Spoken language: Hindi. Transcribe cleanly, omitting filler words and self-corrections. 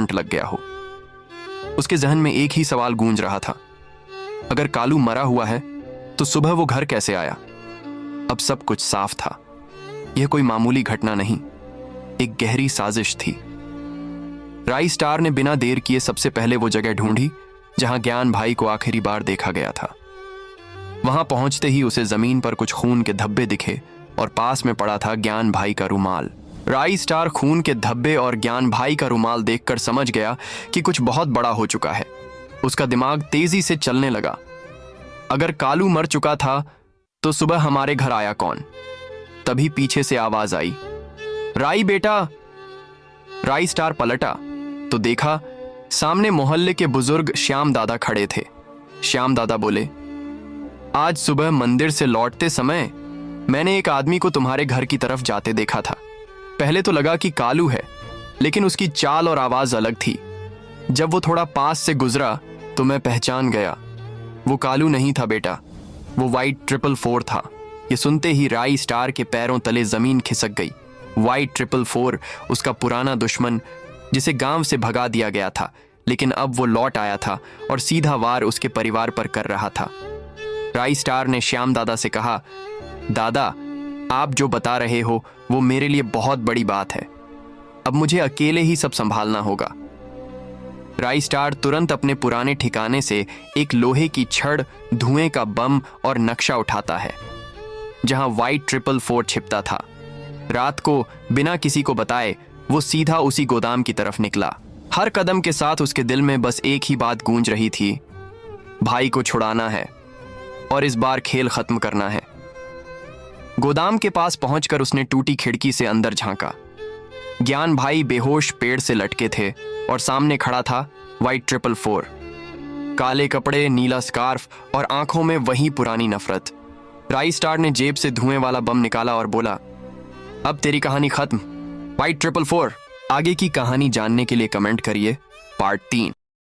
करंट लग गया हो। उसके जहन में एक ही सवाल गूंज रहा था, अगर कालू मरा हुआ है तो सुबह वो घर कैसे आया। अब सब कुछ साफ था, यह कोई मामूली घटना नहीं, एक गहरी साजिश थी। राई स्टार ने बिना देर किए सबसे पहले वो जगह ढूंढी जहां ज्ञान भाई को आखिरी बार देखा गया था। वहां पहुंचते ही उसे जमीन पर कुछ खून के धब्बे दिखे और पास में पड़ा था ज्ञान भाई का रुमाल। राई स्टार खून के धब्बे और ज्ञान भाई का रुमाल देखकर समझ गया कि कुछ बहुत बड़ा हो चुका है। उसका दिमाग तेजी से चलने लगा। अगर कालू मर चुका था तो सुबह हमारे घर आया कौन? तभी पीछे से आवाज आई, राई बेटा। राई स्टार पलटा तो देखा सामने मोहल्ले के बुजुर्ग श्याम दादा खड़े थे। श्याम दादा बोले, आज सुबह मंदिर से लौटते समय मैंने एक आदमी को तुम्हारे घर की तरफ जाते देखा था। पहले तो लगा कि कालू है, लेकिन उसकी चाल और आवाज अलग थी। जब वो थोड़ा पास से गुजरा तो मैं पहचान गया। वो कालू नहीं था बेटा, वो वाइट 444 था। ये सुनते ही राई स्टार के पैरों तले जमीन खिसक गई। वाइट 444 उसका पुराना दुश्मन, जिसे गांव से भगा दिया गया था, लेकिन अब वो लौट आया था और सीधा वार उसके परिवार पर कर रहा था। राई स्टार ने श्याम दादा से कहा, दादा आप जो बता रहे हो वो मेरे लिए बहुत बड़ी बात है। अब मुझे अकेले ही सब संभालना होगा। राई स्टार तुरंत अपने पुराने ठिकाने से एक लोहे की छड़, धुएं का बम और नक्शा उठाता है जहां वाइट 444 छिपता था। रात को बिना किसी को बताए वो सीधा उसी गोदाम की तरफ निकला। हर कदम के साथ उसके दिल में बस एक ही बात गूंज रही थी, भाई को छुड़ाना है और इस बार खेल खत्म करना है। गोदाम के पास पहुंचकर उसने टूटी खिड़की से अंदर झांका। ज्ञान भाई बेहोश पेड़ से लटके थे और सामने खड़ा था वाइट 444। काले कपड़े, नीला स्कार्फ और आंखों में वही पुरानी नफरत। राई स्टार ने जेब से धुएं वाला बम निकाला और बोला, अब तेरी कहानी खत्म वाइट 444। आगे की कहानी जानने के लिए कमेंट करिए पार्ट 3।